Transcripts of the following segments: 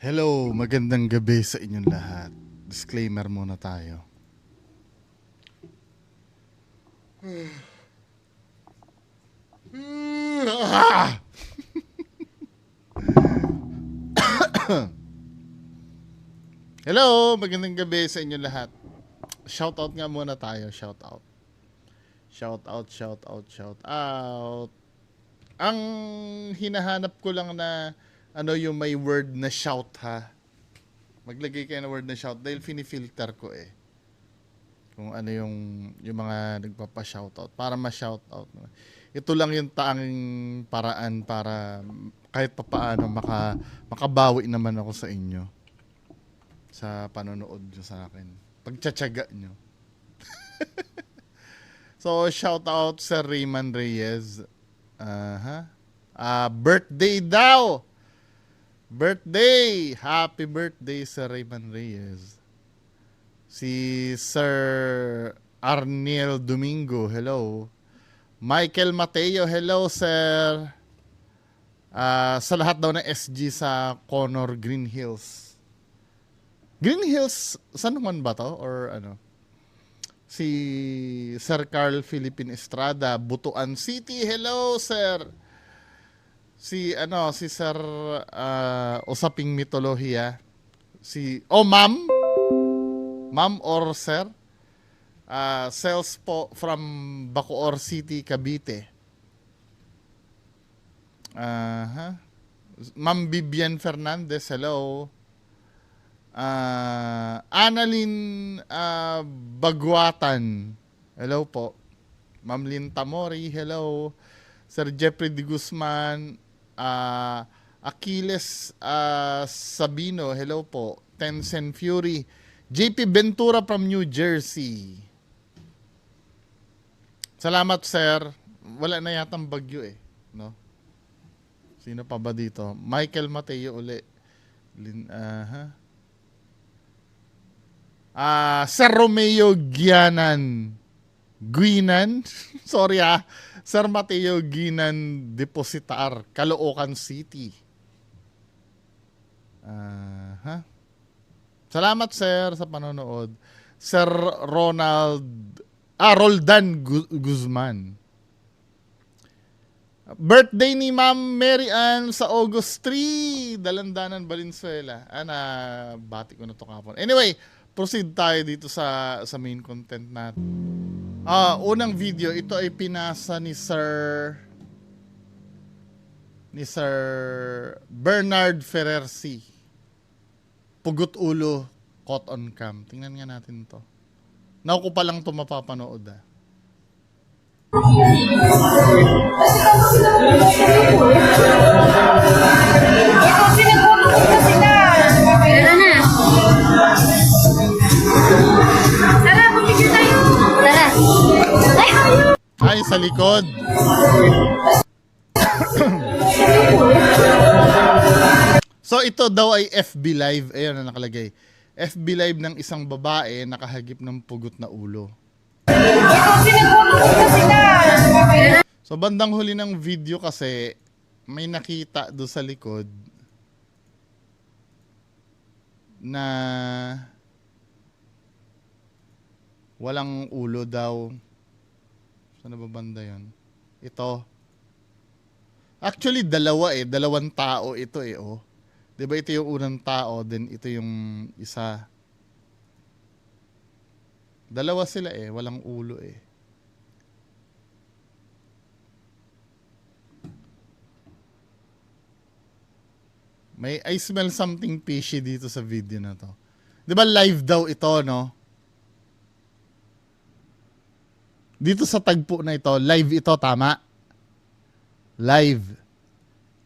Hello, magandang gabi sa inyong lahat. Disclaimer muna tayo. Hello, magandang gabi sa inyong lahat. Shoutout nga muna tayo, shoutout. Shoutout. Ang hinahanap ko lang na yung may word na shout ha. Maglagay kayo ng word na shout dahil finifilter ko eh. Kung ano yung mga nagpapa-shoutout para ma-shoutout. Ito lang yung tanging paraan para kahit papaano makabawi naman ako sa inyo sa panonood nyo sa akin. Pagtsatsaga nyo. So, shoutout sa Raymond Reyes. Birthday daw! Birthday! Happy birthday sa Raymond Reyes. Si Sir Arniel Domingo, hello. Michael Mateo, hello sir. Sa lahat daw ng SG sa Connor Green Hills. Green Hills, saan naman ba to? Or ano? Si Sir Carl Philippine Estrada, Butuan City, hello sir. Si Sir Usaping Mitolohiya. Ma'am or sir? Sales po from Bacoor City, Cavite. Ma'am Vivian Fernandez, hello. Annalyn Baguatan, hello po. Ma'am Lynn Tamori, hello. Sir Jeffrey de Guzman, Achilles Sabino, hello po. Tencent Fury, JP Ventura from New Jersey. Salamat sir. Wala na yatang bagyo eh, no? Sino pa ba dito? Michael Mateo uli. Sir Romeo Guinan. Sorry Sir Mateo Guinan Depositar, Caloocan City. Salamat sir sa panonood. Sir Roldan Guzman. Birthday ni Ma'am Mary Ann sa August 3, Dalandanan, Valenzuela. Bati ko na to kapon. Anyway, proceed tayo dito sa main content natin. Unang video, ito ay pinasa ni Sir Bernard Ferrersi. Pugot ulo, caught on cam. Tingnan nga natin to. Naku pa lang to mapapanood Ay, sa likod. So, ito daw ay FB Live. Ayan na nakalagay. FB Live ng isang babae nakahagip ng pugot na ulo. So, bandang huli ng video kasi may nakita do sa likod na walang ulo daw. Saan ba banda yun? Ito. Actually, dalawang tao ito eh, oh. Diba ito yung unang tao, then ito yung isa. Dalawa sila eh, walang ulo eh. I smell something fishy dito sa video na to. Diba live daw ito, no? Dito sa tagpo na ito, live ito, tama? Live.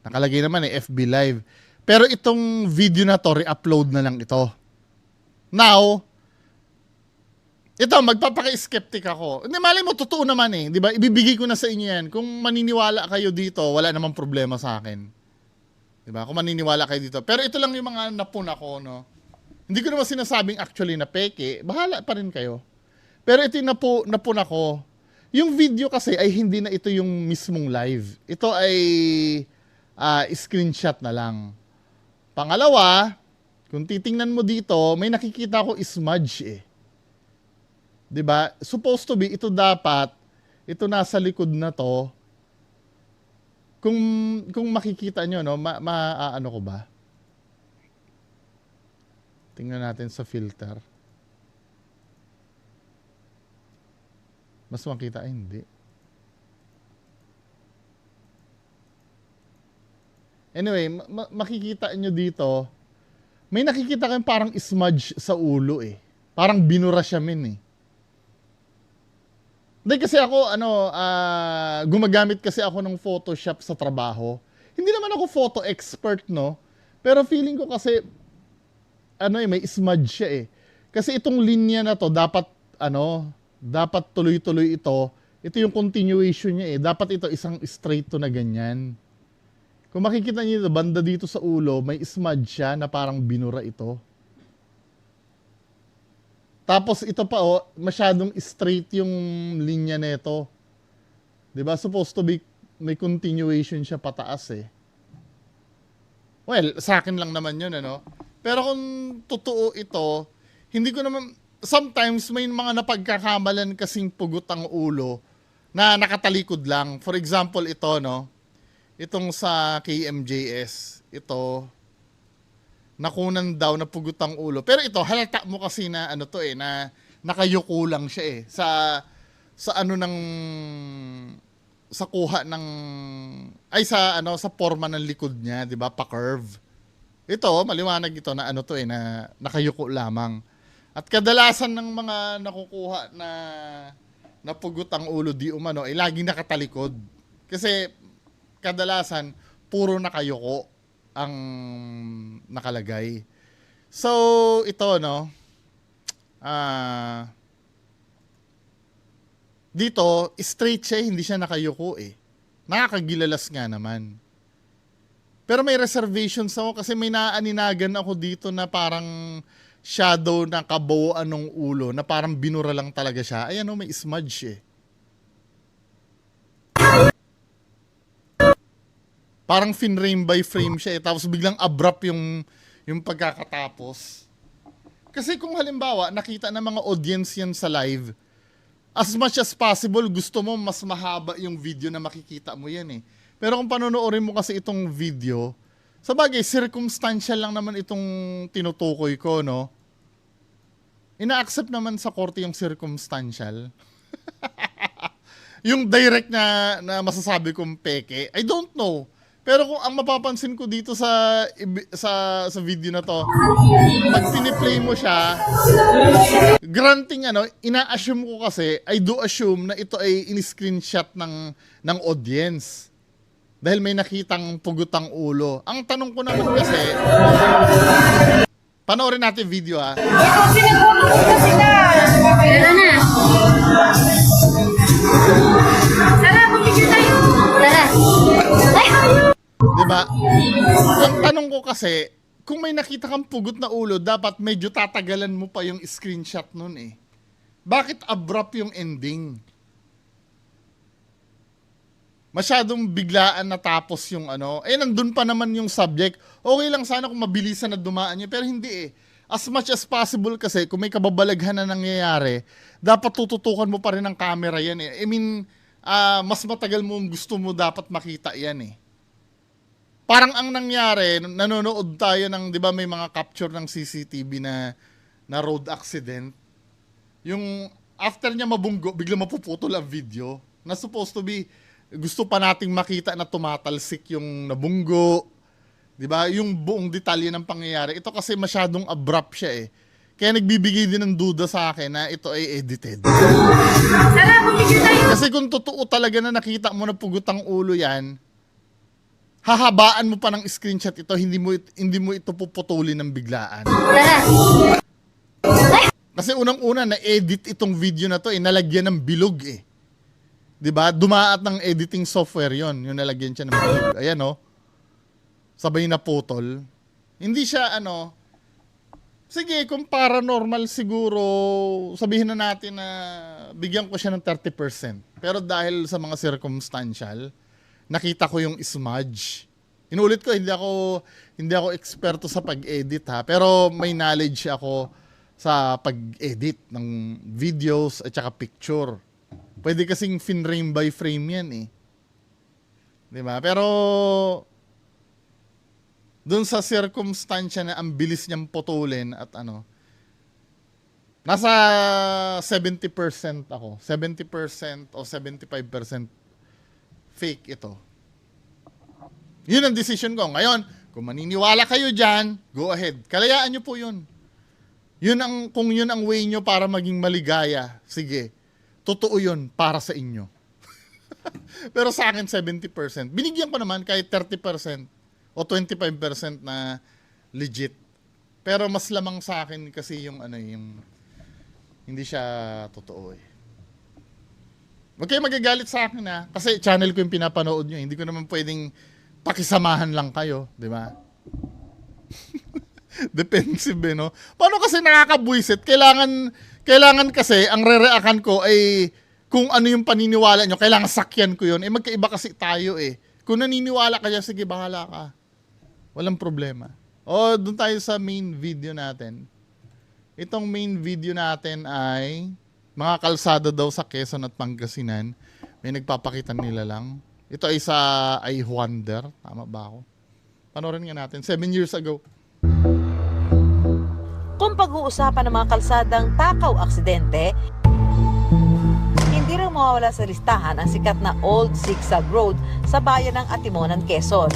Nakalagay naman eh, FB Live. Pero itong video na to, re-upload na lang ito. Now, ito, magpapaka-skeptic ako. Hindi, malay mo, totoo naman eh. Di ba? Ibibigay ko na sa inyo yan. Kung maniniwala kayo dito, wala namang problema sa akin. Di ba? Kung maniniwala kayo dito. Pero ito lang yung mga napuna ko, no? Hindi ko naman sinasabing actually na peke. Bahala pa rin kayo. Pero ito yung napuna ko. Yung video kasi ay hindi na ito yung mismong live. Ito ay screenshot na lang. Pangalawa, Kung titingnan mo dito, may nakikita ko smudge eh. 'Di ba? Supposed to be ito dapat, ito nasa likod na to. Kung makikita nyo, no, ano ko ba? Tingnan natin sa filter. Mas makita, ay hindi. Anyway, makikita nyo dito, may nakikita kayong parang smudge sa ulo eh. Parang binura siya min eh. Hindi kasi ako, gumagamit kasi ako ng Photoshop sa trabaho. Hindi naman ako photo expert, no? Pero feeling ko kasi, may smudge siya eh. Kasi itong linya na to, dapat tuloy-tuloy ito. Ito yung continuation niya eh. Dapat ito isang straight to na ganyan. Kung makikita niyo banda dito sa ulo, may smudge siya na parang binura ito. Tapos ito pa masyadong straight yung linya nito. 'Di ba? Supposed to be may continuation siya pataas eh. Well, sa akin lang naman 'yun ano. Pero kung totoo ito, hindi ko naman sometimes may mga napagkakamalan kasing pugot ang ulo na nakatalikod lang. For example, ito no. Itong sa KMJS, ito nakunan daw na pugot ang ulo. Pero ito, halata mo kasi na na nakayuko lang siya eh. Sa kuha ng sa forma ng likod niya, 'di ba? Pa-curve. Ito, maliwanag ito na na nakayuko lamang. At kadalasan ng mga nakukuha na pugot ang ulo di umano ay laging nakatalikod. Kasi kadalasan puro nakayuko ang nakalagay. So, ito, no? Dito, straight siya, hindi siya nakayuko eh. Nakakagilalas nga naman. Pero may reservations ako kasi may naaninagan ako dito na parang shadow na kabuuan ng ulo na parang binura lang talaga siya. Ayan may smudge eh. Parang frame by frame siya eh. Tapos biglang abrupt yung pagkakatapos. Kasi kung halimbawa, nakita ng mga audience yan sa live, as much as possible, gusto mo mas mahaba yung video na makikita mo yan eh. Pero kung panonoorin mo kasi itong video, sa bagay, circumstantial lang naman itong tinutukoy ko, no? Ina-accept naman sa korte yung circumstantial. Yung direct na masasabi kong peke, I don't know. Pero kung ang mapapansin ko dito sa video na to, pag piniplay mo siya, granting ina-assume ko kasi, I do assume na ito ay in-screenshot ng audience. Dahil may nakitang pugutang ulo. Ang tanong ko naman kasi, panoorin natin video ha. Tara na. Tara, mag-video tayo. Tara. Ay, ayaw. Diba? Ang tanong ko kasi, kung may nakita kang pugot na ulo, dapat medyo tatagalan mo pa yung screenshot nun eh. Bakit abrupt yung ending? Masyadong biglaan natapos yung nandun pa naman yung subject. Okay lang sana kung mabilisan na dumaan niya, pero hindi eh. As much as possible kasi, kung may kababalaghan na nangyayari, dapat tututukan mo pa rin ang camera yan eh. I mean, mas matagal mo gusto mo dapat makita yan eh. Parang ang nangyari, nanonood tayo ng, di ba may mga capture ng CCTV na road accident. Yung after niya mabunggo, bigla mapuputol ang video. Na supposed to be, gusto pa nating makita na tumatalsik yung nabunggo. Di ba? Yung buong detalye ng pangyayari. Ito kasi masyadong abrupt siya eh. Kaya nagbibigay din ng duda sa akin na ito ay edited. Kasi kung totoo talaga na nakita mo na pugutang ulo yan, hahabaan mo pa ng screenshot ito, hindi mo ito puputulin ng biglaan. Kasi unang-una na-edit itong video na to nalagyan ng bilog eh. 'Di ba? Dumaat ng editing software 'yon, yung nalagyan siya ng bilog. Ayan sabay na putol. Hindi siya sige, kung paranormal siguro, sabihin na natin na bigyan ko siya ng 30%. Pero dahil sa mga circumstantial, nakita ko yung smudge. Inulit ko, hindi ako eksperto sa pag-edit ha, pero may knowledge ako sa pag-edit ng videos at saka picture. Pwede kasing frame by frame yan eh. 'Di ba? Pero doon sa circumstansya na ang bilis niyang putulin at ano, nasa 70% ako. 70% o 75% fake ito. Yun ang decision ko. Ngayon, kung maniniwala kayo dyan, go ahead. Kalayaan nyo po yun. Kung yun ang way nyo para maging maligaya, sige. Totoo yun para sa inyo. Pero sa akin, 70%. Binigyan ko naman kahit 30% o 25% na legit. Pero mas lamang sa akin kasi yung hindi siya totoo eh. Huwag kayo magagalit sa akin ha. Kasi channel ko yung pinapanood nyo. Hindi ko naman pwedeng pakisamahan lang kayo, di ba? Defensive eh, no? Paano kasi nakakabwisit? Kailangan kasi, ang re-react ko ay kung ano yung paniniwala nyo, kailangan sakyan ko yun. Magkaiba kasi tayo eh. Kung naniniwala ka dyan, sige, bahala ka. Walang problema. Doon tayo sa main video natin. Itong main video natin ay mga kalsada daw sa Quezon at Pangasinan. May nagpapakita nila lang. Ito ay sa I Wonder. Tama ba ako? Panoorin nga natin. 7 years ago. Kung pag-uusapan ng mga kalsadang takaw aksidente, hindi rin mawawala sa listahan ang sikat na Old Zigzag Road sa bayan ng Atimonan, Quezon.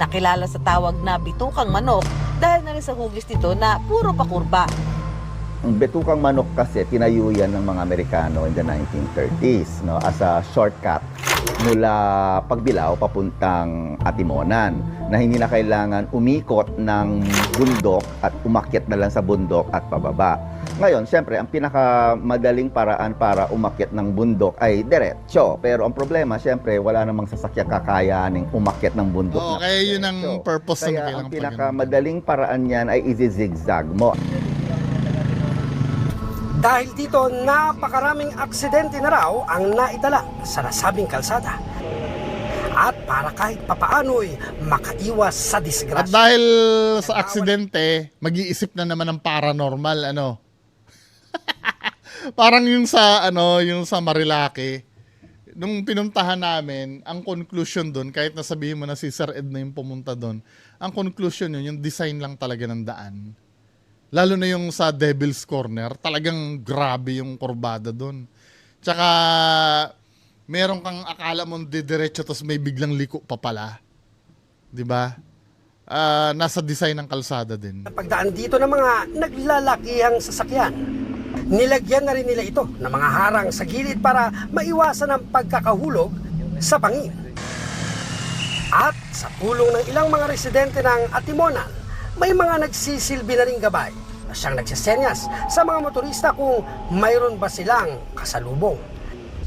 Nakilala sa tawag na Bitukang Manok dahil na rin sa hugis nito na puro pakurba. Ang Bitukang Manok kasi tinayo yan ng mga Amerikano in the 1930s, no, as a shortcut mula Pagbilao papuntang Atimonan, na hindi na kailangan umikot ng bundok at umakyat na lang sa bundok at pababa. Ngayon, siyempre, ang pinakamadaling paraan para umakyat ng bundok ay diretso. Pero ang problema, siyempre, wala namang sasakyan kakayaning umakyat ng bundok. Kaya yun ang purpose na kaya ang pinakamadaling paraan niyan ay i-zigzag mo. Dahil dito, napakaraming aksidente na raw ang naitala sa nasabing kalsada. At para kahit papaano'y makaiwas sa At disgrasya. dahil sa aksidente, mag-iisip na naman ng paranormal, ano? Parang yung sa Marilake, nung pinuntahan namin, ang conclusion doon, kahit nasabihin mo na si Sir Ed na yung pumunta doon, ang conclusion yun, yung design lang talaga ng daan. Lalo na yung sa Devil's Corner, talagang grabe yung kurbada doon. Tsaka, meron kang akala mong didiretso tapos may biglang liko pa pala. 'Di ba? Nasa design ng kalsada din. Pagdaan dito ng mga naglalakihang sasakyan, nilagyan na rin nila ito ng mga harang sa gilid para maiwasan ang pagkakahulog sa bangin. At sa tulong ng ilang mga residente ng Atimonan, may mga nagsisilbi na ring gabay na siyang nagsisenyas sa mga motorista kung mayroon ba silang kasalubong.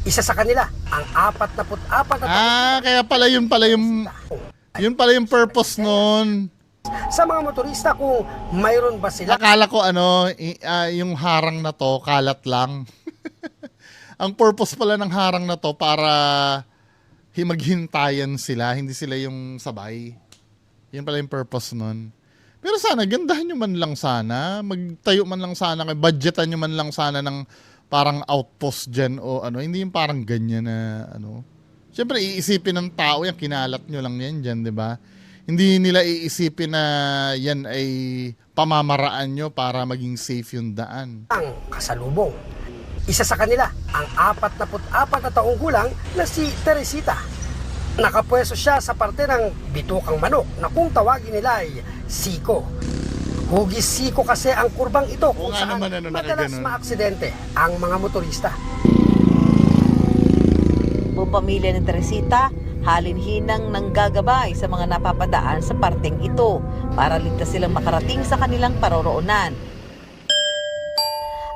Isa sa kanila, ang 44 na Kaya pala yun pala yung purpose nun. sa mga motorista kung mayroon ba sila. Akala ko yung harang na to, kalat lang. Ang purpose pala ng harang na to para maghintayan sila, hindi sila yung sabay. Yun pala yung purpose nun. Pero sana, gandahan nyo man lang sana. Magtayo man lang sana. Budgetan nyo man lang sana ng parang outpost dyan o ano. Hindi yung parang ganyan na ano. Siyempre, iisipin ng tao yan. Kinalat nyo lang yan dyan, di ba? Hindi nila iisipin na yan ay pamamaraan nyo para maging safe yung daan. Ang kasalubong. Isa sa kanila, ang 44 na taong gulang na si Teresita. Nakapwesto siya sa parte ng Bitukang Manok na kung tawagin nila ay Siko. Hugis Siko kasi ang kurbang ito kung nga saan naman, madalas nakaganon. maaksidente ang mga motorista. Buong pamilya ni Teresita, halinhinang nanggagabay sa mga napapadaan sa parteng ito para ligtas silang makarating sa kanilang paroroonan.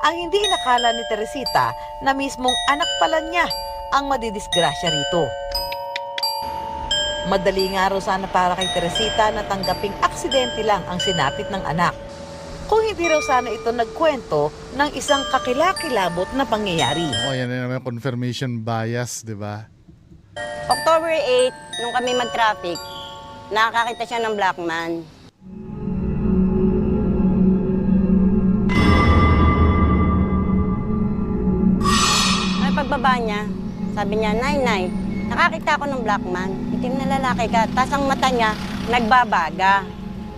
Ang hindi inakala ni Teresita na mismong anak pala niya ang madidisgrasya rito. Madali nga raw sana para kay Teresita na tanggaping aksidente lang ang sinapit ng anak. Kung hindi raw sana ito nagkwento ng isang kakilakilabot na pangyayari. Yan na naman confirmation bias, di ba? October 8, nung kami mag-traffic, nakakakita siya ng black man. Ay, pagbaba niya, sabi niya, Nay, nakakita ako ng black man. Itim na lalaki ka, tas ang mata niya, nagbabaga.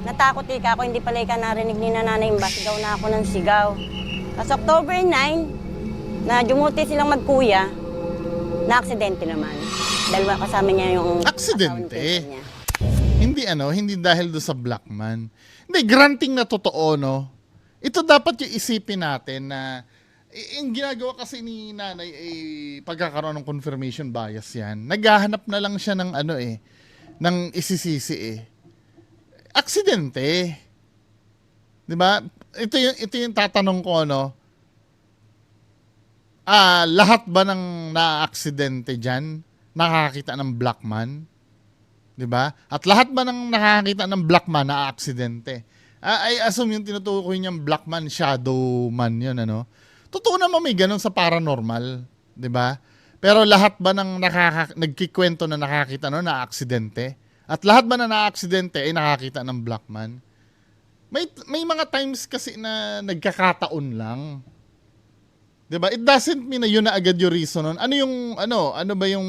Natakot ka ako, hindi pala ka narinig ni Nanay Imba, sigaw na ako ng sigaw. Tapos October 9, na dumuti silang magkuya, na-aksidente naman. Dalawa kasama niya yung Aksidente? account niya. Hindi dahil do sa black man. Hindi, granting na totoo, no? Ito dapat yung isipin natin na yung ginagawa kasi ni nanay ay pagkakaroon ng confirmation bias yan. Naghahanap na lang siya ng ng isisisi Aksidente. 'Di ba? Ito yung tatanong ko, no? Lahat ba ng na-aksidente diyan nakakita ng black man? 'Di ba? At lahat ba ng nakakita ng black man na-aksidente? I assume yung tinutukoy niyang black man, shadow man 'yun, ano? Totoo naman may ganun sa paranormal, 'di ba? Pero lahat ba ng nagkikwento na nakakita na aksidente? At lahat ba na naaksidente ay nakakita ng black man? May mga times kasi na nagkakataon lang. 'Di ba? It doesn't mean na yun na agad yung reason nun. Ano ba yung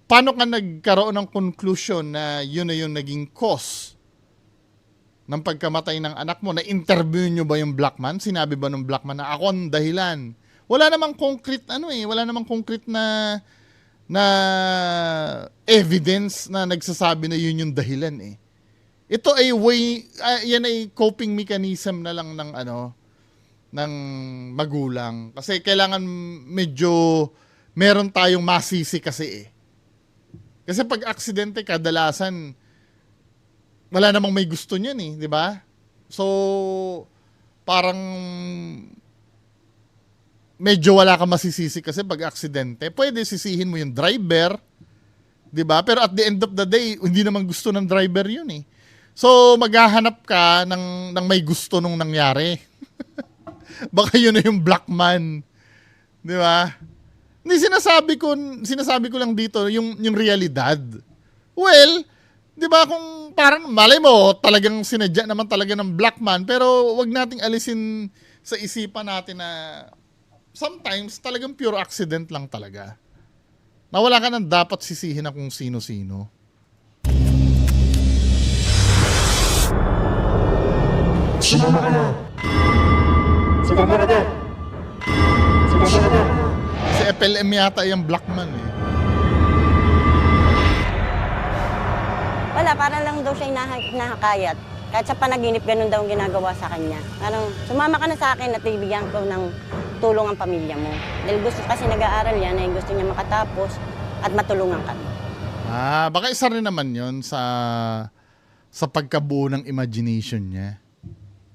paano ka nagkaroon ng conclusion na yun na yung naging cause ng pagkamatay ng anak mo? Na-interview nyo ba yung black man? Sinabi ba ng black man na ako ang dahilan? Wala namang concrete wala namang concrete na evidence na nagsasabi na yun yung dahilan Ito ay yan ay coping mechanism na lang ng magulang. Kasi kailangan medyo meron tayong masisi kasi Kasi pag aksidente kadalasan wala namang may gusto niyan 'di ba? So parang medyo wala kang masisisi kasi pag aksidente. Pwede sisihin mo yung driver, 'di ba? Pero at the end of the day, hindi naman gusto ng driver 'yun So maghahanap ka ng may gusto nung nangyari. Baka yun na yung black man. 'Di ba? Hindi sinasabi ko lang dito yung realidad. Well, 'di ba kung parang malay mo talagang sinadya naman talaga ng black man, pero wag nating alisin sa isipan natin na sometimes talagang pure accident lang talaga. Na wala ka nang dapat sisihin na kung sino-sino. Sumama ka na. Sumama ka na. Sumama ka na. Si FLM yata yung black man Wala, parang lang daw siya nakakayat. Kahit sa panaginip, ganun daw ang ginagawa sa kanya. Parang, sumama ka na sa akin at ibigyan ko ng tulong ang pamilya mo. Dahil gusto kasi nag-aaral yan, ay gusto niya makatapos at matulungan kami. Baka isa rin naman yun sa pagkabuo ng imagination niya.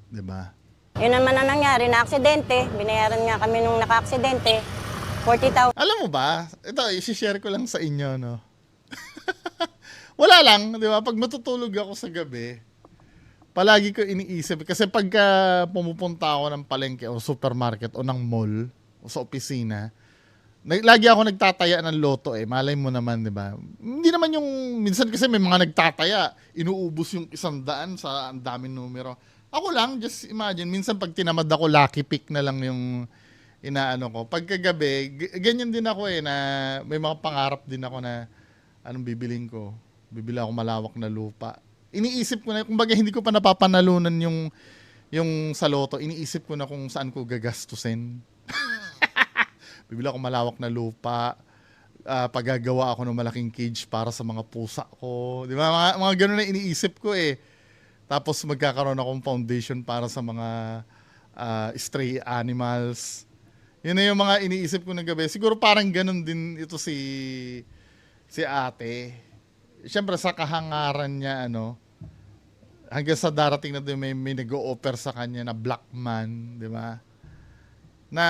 'Di ba? Yun naman ang nangyari, na aksidente. Binayaran nga kami nung naka-aksidente, 40,000. Alam mo ba, ito, i-share ko lang sa inyo, no? Wala lang, di ba? Pag matutulog ako sa gabi, palagi ko iniisip. Kasi pagka pumupunta ako ng palengke o supermarket o ng mall o sa opisina, lagi ako nagtataya ng loto Malay mo naman, di ba? Hindi naman yung, minsan kasi may mga nagtataya, inuubos yung 100 sa ang daming numero. Ako lang, just imagine, minsan pag tinamad ako, lucky pick na lang yung inaano ko. Pagkagabi, ganyan din ako na may mga pangarap din ako na anong bibiling ko. Bibili ako malawak na lupa. Iniisip ko na, kumbaga hindi ko pa napapanalunan yung sa loto, iniisip ko na kung saan ko gagastusin. Bibili ako malawak na lupa, paggagawa ako ng malaking cage para sa mga pusa ko. Di ba? Mga ganun na iniisip ko Tapos magkakaroon akong foundation para sa mga stray animals. Yun na yung mga iniisip ko ng gabi. Siguro parang ganun din ito si ate. Siyempre sa kahangaran niya, hanggang sa darating na din may nag-o-offer sa kanya na black man, di ba? Na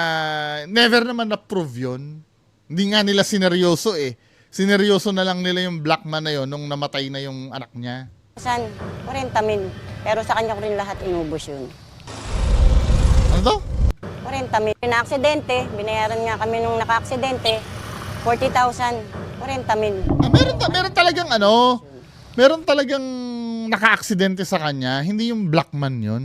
never naman na-prove yun. Hindi nga nila sineryoso Sineryoso na lang nila yung black man na yun nung namatay na yung anak niya. 40,000. Pero sa kanya ko rin lahat inubos yun. Ano to? 40,000. Na aksidente, binayaran nga kami nung naka-aksidente, 40,000. 40,000. Meron talagang meron talagang naka-aksidente sa kanya, hindi yung Blackman yun.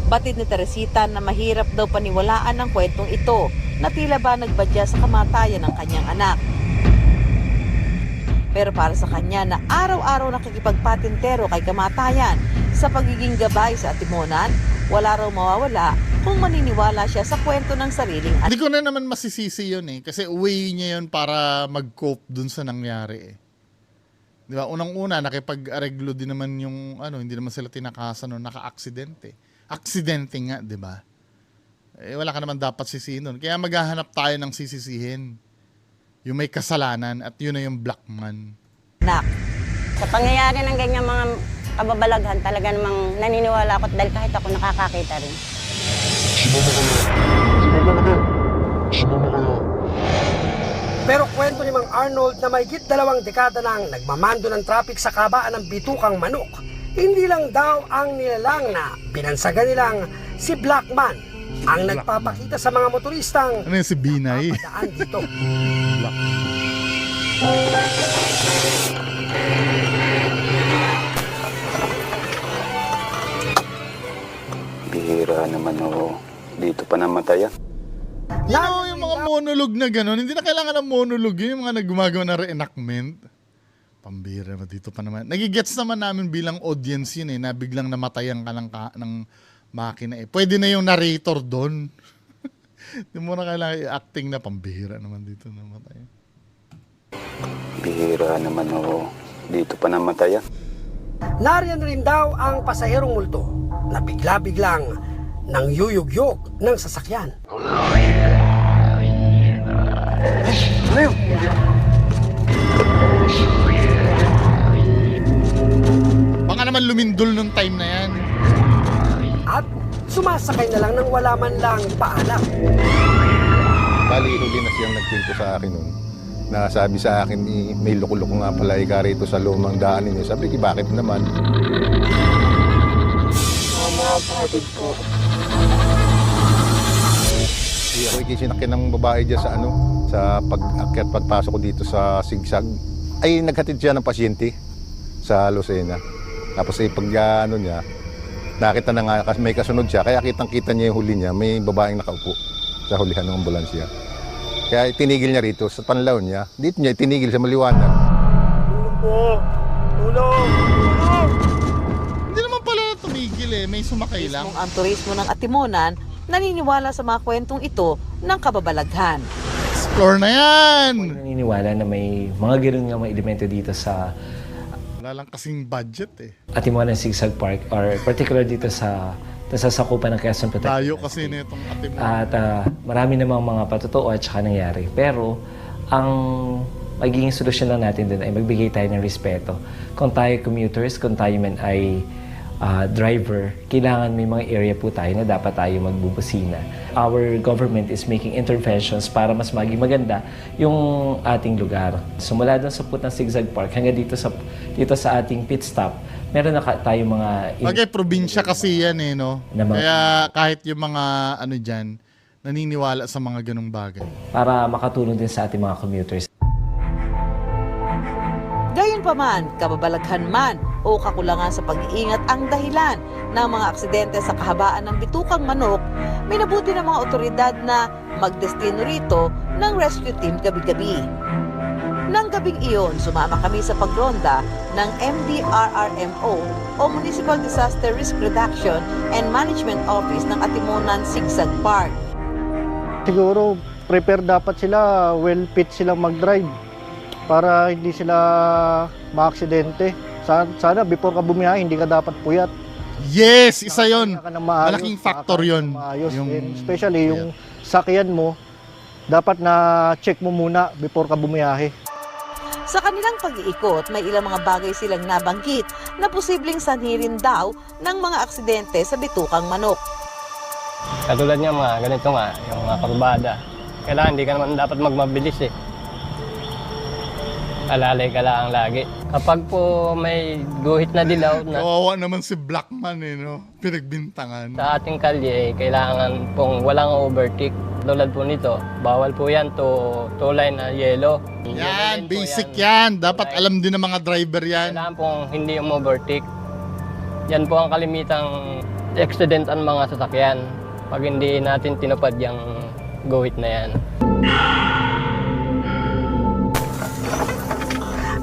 Batid ni Teresita na mahirap daw paniwalaan ng kwentong ito na tila ba nagbadya sa kamatayan ng kanyang anak. Pero para sa kanya na araw-araw nakikipagpatintero kay kamatayan sa pagiging gabay sa Atimonan, wala raw mawawala kung maniniwala siya sa kwento ng sariling anak. Hindi ko na naman masisisi yun kasi way niya yun para mag-cope dun sa nangyari Di ba? Unang-una, nakipag-areglo din naman yung, hindi naman sila tinakasan o naka-aksidente. Aksidente nga, di ba? Wala ka naman dapat sisihin nun. Kaya maghahanap tayo ng sisisihin. Yung may kasalanan at yun na yung Blackman. Sa pangyayari ng ganyan mga kababalaghan, talaga namang naniniwala ako dahil kahit ako nakakakita rin. Pero kwento ni Mang Arnold na mahigit 2 dekada nang nagmamando ng traffic sa kabaan ng Bitukang Manok, hindi lang daw ang nilalang na binansagan nilang si Blackman ang nagpapakita sa mga motoristang Ano yun si Binay? napadaan dito. Bihira naman ako. Dito pa namatayan. Yung mga monologue na gano'n, hindi na kailangan ng monologue yun, yung mga nagumagawa ng reenactment. Pambira, dito pa naman. Nagigets naman namin bilang audience yun na biglang namatayan ka ng makina Pwede na yung narrator doon. Hindi mo na kailangan i-acting na pambihira naman dito namatayan. Bihira naman ako. Dito pa namatayan. Nariyan rin daw ang pasaherong multo na bigla-biglang nang yuyugyog ng sasakyan. Baka naman lumindol nung time na yan. At sumasakay na lang nang wala man lang paalam. Bali, huli na siyang nagkwento sa akin nun. Nasabi sa akin, may loko-loko nga pala ika rito sa lumang daan ninyo. Sabi ko, bakit naman? Ako ikisinakyan ng babae dyan sa pagpasok ko dito sa Sigsag. Ay, naghatid siya ng pasyente sa Lucena. Tapos pag niya, nakita na nga, may kasunod siya, kaya kitang-kita niya yung huli niya, may babaeng nakaupo sa hulihan ng ambulansya. Kaya tinigil niya rito sa panlaw niya. Dito niya tinigil sa maliwanag. Tulong! Hindi naman pala tumigil may sumakay lang. Kung ang turismo ng Atimonan, naniniwala sa mga kwentong ito ng kababalaghan. Explore na yan! Naniniwala na may mga gano'n nga mga elemento dito sa Wala lang kasing budget Atimonan Sigsag Park or particular dito sa sakupan ng Quezon Protected. Tayo kasi na itong Atimonan. At marami namang mga patotoo at saka nangyari. Pero ang magiging solusyon lang natin din ay magbigay tayo ng respeto. Kung tayo commuters, kung tayo man ay driver, kailangan may mga area po tayo na dapat tayo magbubusina. Our government is making interventions para mas maging maganda yung ating lugar. So mula doon sa Putang Sigsag Park hanggang dito sa ating pit stop, meron na tayo mga... Bagay, probinsya kasi yan no? Naman. Kaya kahit yung mga dyan, naniniwala sa mga ganong bagay. Para makatulong din sa ating mga commuters. Gayunpaman, kababalaghan man o kakulangan sa pag-iingat ang dahilan ng mga aksidente sa kahabaan ng Bitukang Manok, minabuti ng mga otoridad na magdestino rito ng rescue team gabi-gabi. Nang gabing iyon, sumama kami sa pagronda ng MDRRMO o Municipal Disaster Risk Reduction and Management Office ng Atimonan Sigsag Park. Siguro prepare dapat sila, well fit silang mag-drive para hindi sila maaksidente. Sana before ka bumiyahe, hindi ka dapat puyat. Yes! Isa yon. Maayos, Malaking factor yon. And especially yung sakyan mo, dapat na check mo muna before ka bumiyahe. Sa kanilang pag-iikot, may ilang mga bagay silang nabanggit na posibleng sanhi rin daw ng mga aksidente sa Bitukang Manok. Katulad nga mga ganito nga, yung mga kababada. Kailangan hindi ka naman dapat magmabilis alalay ka lang lagi. Kapag po may guhit na dilaw na Kawawa naman si Blackman eh, no? Pinagbintangan. sa ating kalye, kailangan pong walang overtake. Tulad po nito, bawal po yan to line na yellow. Yan, Yellow din po basic yan. Dapat alam din ng mga driver yan. Kailangan pong hindi overtake. Yan po ang kalimitang accident ang mga sasakyan pag hindi natin tinupad yung guhit na yan.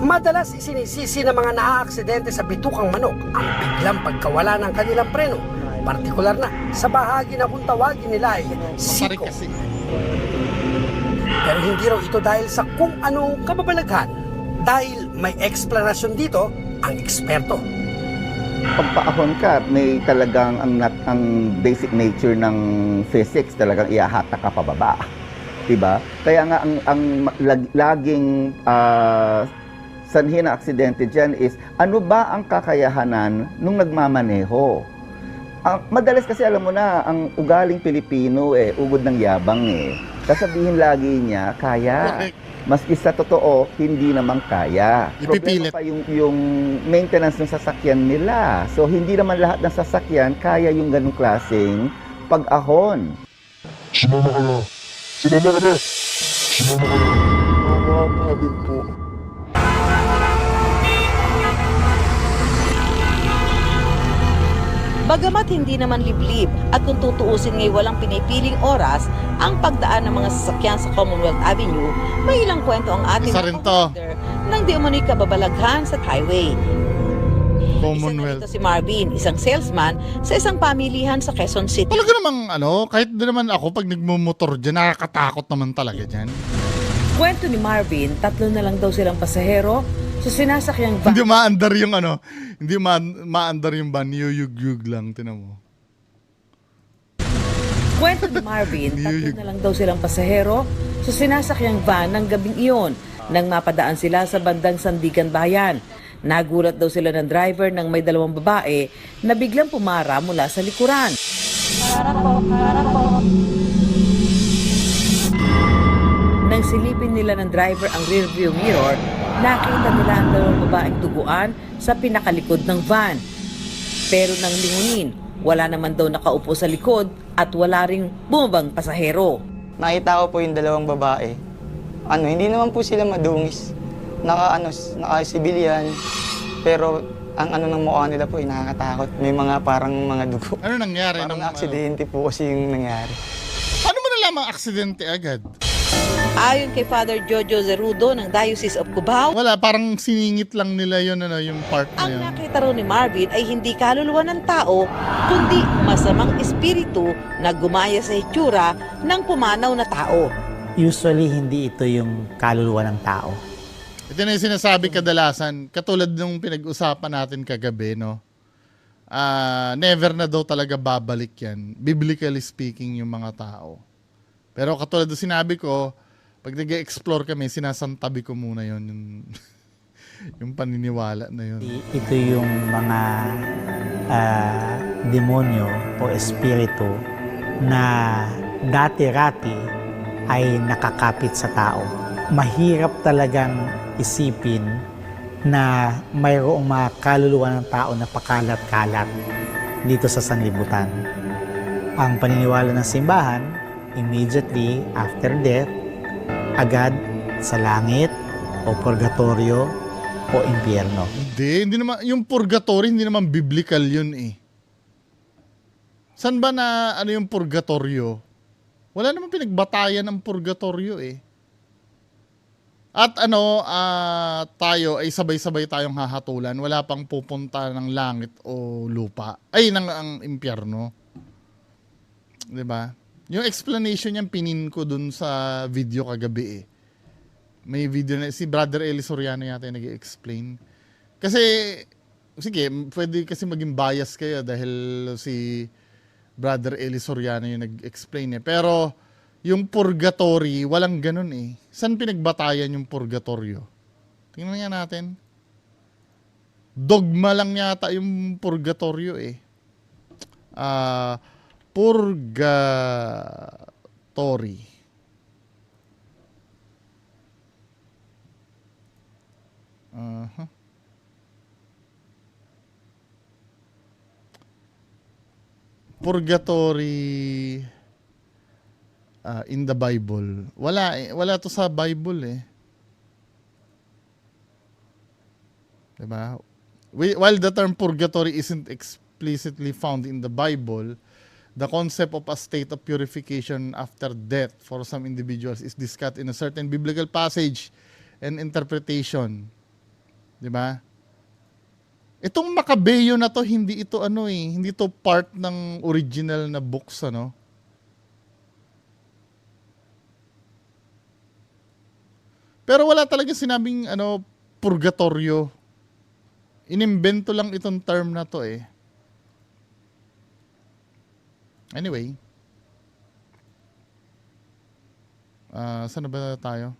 Madalas isinisisi ng mga naaaksidente sa bitukang manok ang biglang pagkawala ng kanilang preno, partikular na sa bahagi na kung tawagin nila ay Sorry siko. kasi. Pero hindi raw ito dahil sa kung anong kababalaghan. Dahil may explanasyon dito ang eksperto. Pagpaahon ka, may talagang ang basic nature ng physics talagang iahatak ka pababa. Diba? Kaya nga laging sanhi na aksidente dyan is ano ba ang kakayahanan nung nagmamaneho? Madalas kasi alam mo na, ang ugaling Pilipino ugod ng yabang Sasabihin lagi niya, kaya. Correct. Maski sa totoo, hindi naman kaya. Ipipilit. Problema pa yung maintenance ng sasakyan nila. So, hindi naman lahat ng sasakyan kaya yung ganung klaseng pag-ahon. Sumama ka na. Sumama ka na. Sumama ka na. Nakakapagod po. Bagamat hindi naman liblib at kung tutuusin ngay walang pinipiling oras ang pagdaan ng mga sasakyan sa Commonwealth Avenue, may ilang kwento ang ating Isa rin to. nang di umano'y kababalaghan sa highway. Commonwealth. Isa na rito si Marvin, isang salesman sa isang pamilihan sa Quezon City. Talaga namang kahit din naman ako pag nagmumotor dyan, nakakatakot naman talaga dyan. Kwento ni Marvin, 3 na lang daw silang pasahero sa sinasakyang van. Hindi maandar yung hindi maandar yung van, yuyug-yug lang, tinan mo. Kwento ni Marvin, 3 na lang daw silang pasahero sa sinasakyang van ng gabing iyon nang mapadaan sila sa bandang Sandigan Bayan. Nagulat daw sila ng driver ng may 2 babae na biglang pumara mula sa likuran. Nang silipin nila ng driver ang rearview mirror, nakita nila ang 2 babaeng tuguan sa pinakalikod ng van. Pero nang lingunin, wala naman daw nakaupo sa likod at wala ring bumabang pasahero. Nakita ko po yung 2 babae. Hindi naman po sila madungis. Naka-civilian. Pero ang ng mukha nila po, nakakatakot. May mga parang mga dugo. Ano nangyari? Parang aksidente po kasi yung nangyari. Paano mo nalaman aksidente agad? Ayon kay Father Jojo Zerudo ng Diocese of Cubao, Wala, parang siningit lang nila yun, yung part na ang yun. nakita raw ni Marvin ay hindi kaluluwa ng tao, kundi masamang espiritu na gumaya sa hitsura ng pumanaw na tao. Usually, hindi ito yung kaluluwa ng tao. Ito na yung sinasabi kadalasan, katulad nung pinag-usapan natin kagabi, no? Never na daw talaga babalik yan, biblically speaking, yung mga tao. Pero katulad ng sinabi ko, pag nag-explore kami, sinasantabi ko muna yun, yung paniniwala na yun. Ito yung mga demonyo o espiritu na dati-rati ay nakakapit sa tao. Mahirap talagang isipin na mayroong mga kaluluwa ng tao na pakalat-kalat dito sa sanlibutan. Ang paniniwala ng simbahan, immediately after death, agad sa langit o purgatorio o impyerno. Hindi naman, yung purgatory, hindi naman biblical yun eh. San ba na yung purgatorio? Wala naman pinagbatayan ng purgatorio eh. At tayo ay sabay-sabay tayong hahatulan. Wala pang pupunta ng langit o lupa. Ay, ng impyerno. 'Di ba? Yung explanation niyan pinin ko dun sa video kagabi eh. May video na si Brother Eli Soriano yata yung nag-explain. Kasi sige, pwede kasi maging bias kayo dahil si Brother Eli Soriano yung nag-explain eh. Pero yung purgatory, walang ganun eh. Saan pinagbatayan yung purgatorio? Tingnan nga natin. Dogma lang yata yung purgatorio eh. Purgatory. Uh-huh. Purgatory in the Bible. Wala to sa Bible eh. Diba? While the term purgatory isn't explicitly found in the Bible, the concept of a state of purification after death for some individuals is discussed in a certain biblical passage and interpretation. Diba? Itong Macabeo na to, hindi ito hindi to part ng original na books, Pero wala talaga sinabing purgatorio. Inimbento lang itong term na to eh. Anyway. Saan na ba tayo?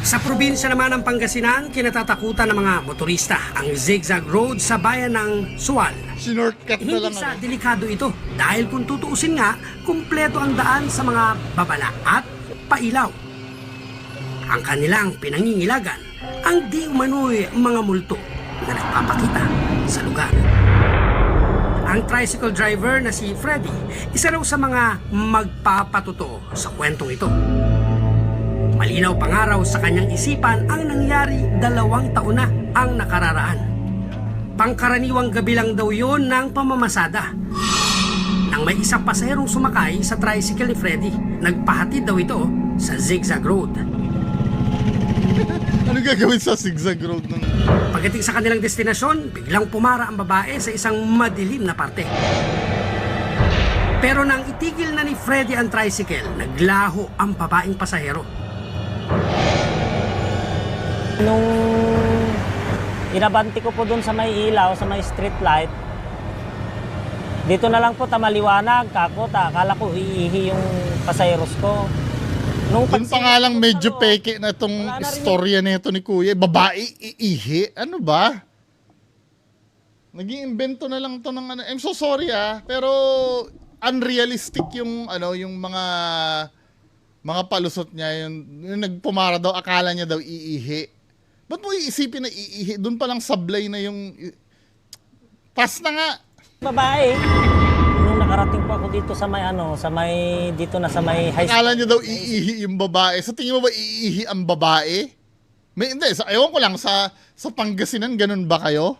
Sa probinsya naman ng Pangasinan, kinatatakutan ng mga motorista ang zigzag road sa bayan ng Sual. Shortcut na Hindi lang. sa delikado ito dahil kung tutuusin nga, kumpleto ang daan sa mga babala at pailaw. Ang kanilang pinangingilagan ang di umano'y mga multo na nagpapakita sa lugar. Ang tricycle driver na si Freddy, isa raw sa mga magpapatotoo sa kwentong ito. Malinaw pangaraw sa kanyang isipan ang nangyari 2 taon na ang nakararaan. Pangkaraniwang gabi lang daw yon ng pamamasada. Nang may isang pasaherong sumakay sa tricycle ni Freddy, nagpahatid daw ito sa zigzag road. Ano gagawin sa zigzag road ng... Pagdating sa kanilang destinasyon, biglang pumara ang babae sa isang madilim na parte. Pero nang itigil na ni Freddy ang tricycle, naglaho ang babaeng pasahero. Nung inabanti ko po dun sa may ilaw, sa may street light, dito na lang po tamaliwanag, akala ko iihi yung pasayeros ko. Yung pa nga lang medyo peke na itong istorya nito ni Kuya. Babae, iihi. Ano ba? Nag-iimbento na lang to ng I'm so sorry pero unrealistic yung yung mga palusot niya. Yung nagpumara daw, akala niya daw iihi. Ba't mo iisipin na iihi? Doon pa lang sablay na yung... Pas na nga. Babae. Nung nakarating po ako dito sa may dito na sa may high school. Akala niya daw iihi yung babae. Sa tingin mo ba iihi ang babae? Hindi, ewan ko lang, sa Pangasinan, ganun ba kayo?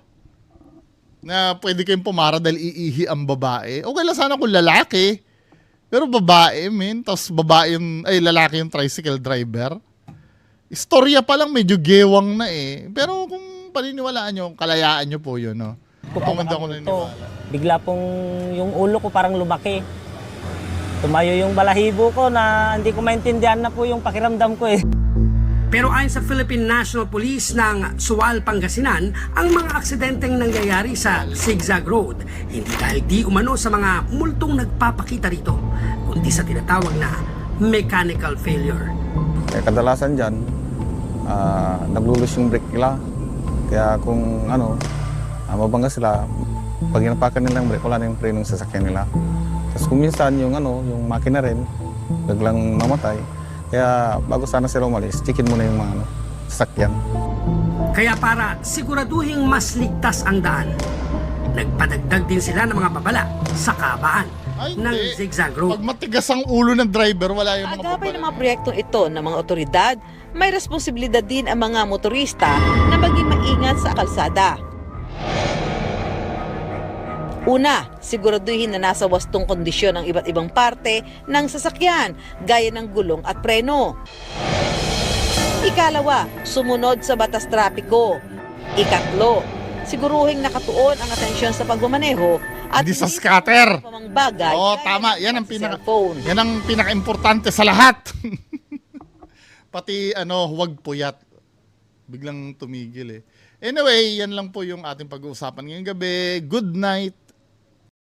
Na pwede kayong pumara dahil iihi ang babae? Okay lang sana kung lalaki. Pero babae, tapos lalaki yung tricycle driver. Istorya pa lang, medyo gewang na eh. Pero kung paniniwalaan nyo, kalayaan nyo po yun, no? Pupunta ko naniniwala. Bigla pong yung ulo ko parang lumaki. Tumayo yung balahibo ko na hindi ko maintindihan na po yung pakiramdam ko eh. Pero ayon sa Philippine National Police ng Sual, Pangasinan, ang mga aksidenteng nangyayari sa zigzag road hindi dahil di umano sa mga multong nagpapakita rito, kundi sa tinatawag na mechanical failure. Kadalasan dyan, naglulus yung brake nila. Kaya kung mabangga sila, pag inapakan nila yung brake, wala na yung preno ng sasakyan nila. Tapos kung minsan yung makina rin, biglang mamatay. Kaya bago sana sila umalis, checkin muna yung mga sasakyan. Kaya para siguraduhing mas ligtas ang daan, nagpadagdag din sila ng mga babala sa kabaan ng zigzag road. Pag matigas ang ulo ng driver, wala yung mga Agapay ng mga proyektong ito ng mga otoridad, may responsibilidad din ang mga motorista na maging maingat sa kalsada. Una, siguraduhin na nasa wastong kondisyon ang iba't ibang parte ng sasakyan, gaya ng gulong at preno. Ikalawa, sumunod sa batas trapiko. Ikatlo, siguruhing nakatuon ang atensyon sa pagmamaneho at hindi sa scatter. Bagay, tama. Yan ang pinaka-importante sa lahat. Pati huwag puyat. Biglang tumigil eh. Anyway, yan lang po yung ating pag-uusapan ngayong gabi. Good night.